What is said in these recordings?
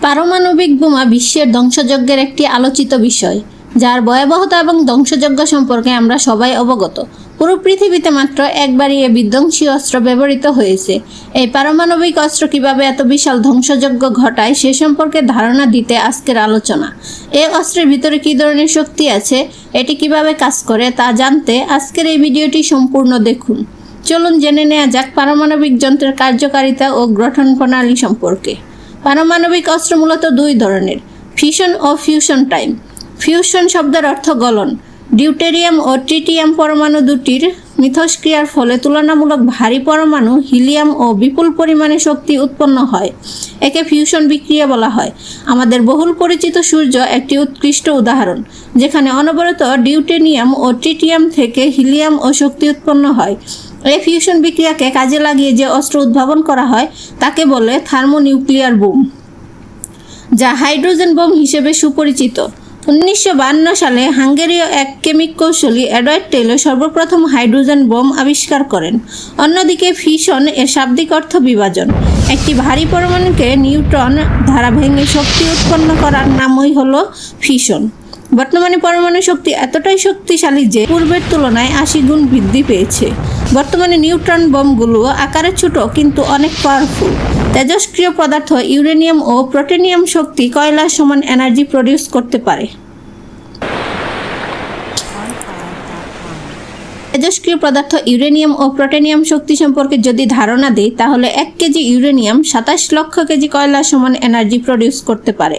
পারমাণবিক বোমা বিশ্বের ধ্বংসযজ্ঞের একটি আলোচিত বিষয়, যার ভয়াবহতা এবং ধ্বংসযজ্ঞ সম্পর্কে আমরা সবাই অবগত। পুরো পৃথিবীতে মাত্র একবারই এ বিধ্বংসী অস্ত্র ব্যবহৃত হয়েছে। এই পারমাণবিক অস্ত্র কিভাবে এত বিশাল ধ্বংসযজ্ঞ ঘটায় সে সম্পর্কে ধারণা দিতে আজকের আলোচনা। এই অস্ত্রের ভিতরে কী ধরনের শক্তি আছে, এটি কিভাবে কাজ করে তা জানতে আজকের এই ভিডিওটি সম্পূর্ণ দেখুন। চলুন জেনে নেওয়া যাক পারমাণবিক যন্ত্রের কার্যকারিতা ও গঠন প্রণালী সম্পর্কে। পারমাণবিক অস্ত্র মূলত দুই ধরনের, ফিশন ও ফিউশন টাইপ। ফিউশন শব্দের অর্থ গলন। ডিউটেরিয়াম ও ট্রিটিয়াম পরমাণু দুটির মিথস্ক্রিয়ার ফলে তুলনামূলক ভারী পরমাণু হিলিয়াম ও বিপুল পরিমাণে শক্তি উৎপন্ন হয়। একে ফিউশন বিক্রিয়া বলা হয়। আমাদের বহুল পরিচিত সূর্য একটি উৎকৃষ্ট উদাহরণ, যেখানে অনবরত ডিউটেরিয়াম ও ট্রিটিয়াম থেকে হিলিয়াম ও শক্তি উৎপন্ন হয়। এই ফিউশন বিক্রিয়াকে কাজে লাগিয়ে যে অস্ত্র উদ্ভাবন করা হয় তাকে বলে থার্মোনিউক্লিয়ার বোম, যা হাইড্রোজেন বোম হিসেবে সুপরিচিত। 1952 সালে হাঙ্গেরীয় এক কেমিক কৌশলী এডওয়ার্ড টেইলর সর্বপ্রথম হাইড্রোজেন বোম আবিষ্কার করেন। অন্যদিকে ফিশন এর শাব্দিক অর্থ বিভাজন। একটি ভারী পরমাণুকে নিউট্রন দ্বারা ভেঙে শক্তি উৎপন্ন করার নামই হলো ফিশন। বর্তমানে পরমাণু শক্তি এতটাই শক্তিশালী যে পূর্বের তুলনায় 80 গুণ বৃদ্ধি পেয়েছে। বর্তমানে নিউট্রন বোমগুলো আকারে ছোট কিন্তু অনেক পাওয়ারফুল। তেজস্ক্রিয় পদার্থ ইউরেনিয়াম ও প্লুটোনিয়াম শক্তি কয়লার সমান এনার্জি প্রডিউস করতে পারে। তেজস্ক্রিয় পদার্থ ইউরেনিয়াম ও প্লুটোনিয়াম শক্তি সম্পর্কে যদি ধারণা দেই, তাহলে 1 কেজি ইউরেনিয়াম 27 লক্ষ কেজি কয়লার সমান এনার্জি প্রডিউস করতে পারে।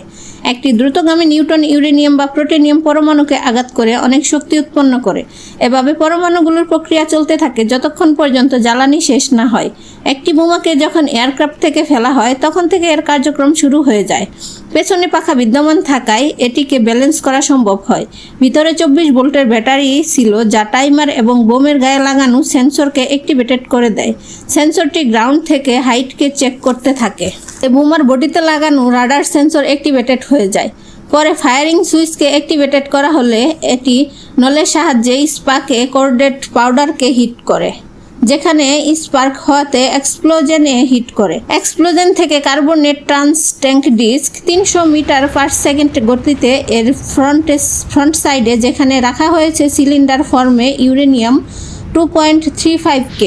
একটি দ্রুতগামী নিউট্রন ইউরেনিয়াম বা প্লুটোনিয়াম পরমাণুকে আঘাত করে অনেক শক্তি উৎপন্ন করে। এভাবে পরমাণুগুলোর প্রক্রিয়া চলতে থাকে যতক্ষণ পর্যন্ত জ্বালানি শেষ না হয়। একটি বোমাকে যখন এয়ারক্রাফট থেকে ফেলা হয় তখন থেকে এর কার্যক্রম শুরু হয়ে যায়। পেছনে পাখা বিদ্যমান থাকায় এটিকে ব্যালেন্স করা সম্ভব হয়। ভিতরে 24 ভোল্টের ব্যাটারি ছিল, যা টাইমার এবং বোমের গায়ে লাগানো সেন্সরকে অ্যাক্টিভেটেড করে দেয়। সেন্সরটি গ্রাউন্ড থেকে হাইটকে চেক করতে থাকে। বোমার বডিতে লাগানো রাডার সেন্সর অ্যাক্টিভেটেড হয়ে যায়। পরে ফায়ারিং সুইচকে অ্যাক্টিভেটেড করা হলে এটি নলের সাহায্যে স্পার্কে কোর্ডেড পাউডারকে হিট করে, যেখানে স্পার্ক হওয়াতে এক্সপ্লোজনে হিট করে। এক্সপ্লোজন থেকে carbonate trans tank disk 300 metre per second গতিতে এর ফ্রন্ট সাইডে, যেখানে রাখা হয়েছে সিলিন্ডার ফর্মে ইউরেনিয়াম 2.35K।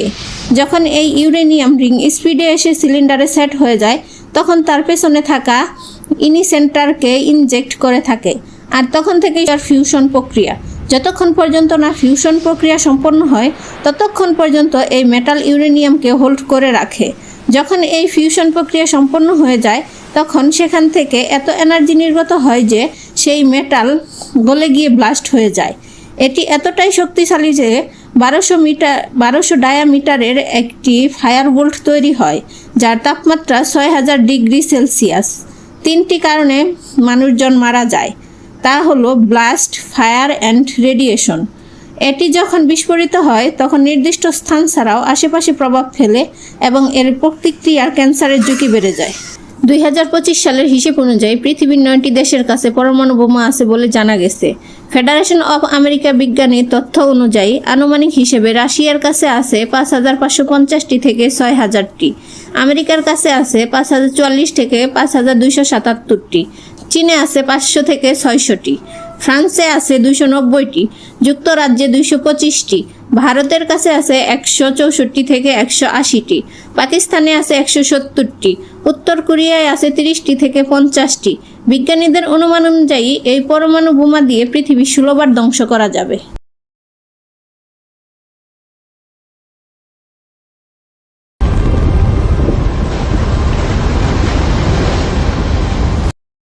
যখন এই ইউরেনিয়াম রিং স্পিডে এসে সিলিন্ডারে সেট হয়ে যায়, তখন তার পেছনে থাকা ইনিসেন্টারকে ইনজেক্ট করে থাকে, আর তখন থেকেই তার ফিউশন প্রক্রিয়া। যতক্ষণ পর্যন্ত না ফিউশন প্রক্রিয়া সম্পন্ন হয় ততক্ষণ পর্যন্ত এই মেটাল ইউরেনিয়ামকে হোল্ড করে রাখে। যখন এই ফিউশন প্রক্রিয়া সম্পন্ন হয়ে যায় তখন সেখান থেকে এত এনার্জি নির্গত হয় যে সেই মেটাল গলে গিয়ে ব্লাস্ট হয়ে যায়। এটি এতটাই শক্তিশালী যে 1200 ডায়ামিটারের একটি ফায়ারবোল্ট তৈরি হয়, যার তাপমাত্রা 6000 ডিগ্রি সেলসিয়াস। 3টি কারণে মানুষজন মারা যায়, তা হলো ব্লাস্ট, ফায়ার অ্যান্ড রেডিয়েশন। এটি যখন বিস্ফোরিত হয় তখন নির্দিষ্ট স্থান ছাড়াও আশেপাশে প্রভাব ফেলে এবং এর প্রতিক্রিয়ার ক্যান্সারের ঝুঁকি বেড়ে যায়। 2025 সালের হিসেব অনুযায়ী পৃথিবীর 9টি দেশের কাছে পরমাণু বোমা আছে বলে জানা গেছে। ফেডারেশন অফ আমেরিকা বিজ্ঞানী তথ্য অনুযায়ী আনুমানিক হিসেবে রাশিয়ার কাছে আছে 5550টি থেকে 6000টি, আমেরিকার কাছে আছে 5044 থেকে 5277টি, চীনে আছে 500 থেকে 600টি, ফ্রান্সে আছে 290টি, যুক্তরাজ্যে 225টি, ভারতের কাছে আছে 164 থেকে 180টি, পাকিস্তানে আছে 170টি, উত্তর কোরিয়ায় আছে 30টি থেকে 50টি। বিজ্ঞানীদের অনুমান অনুযায়ী এই পরমাণু বোমা দিয়ে পৃথিবী 16 বার ধ্বংস করা যাবে।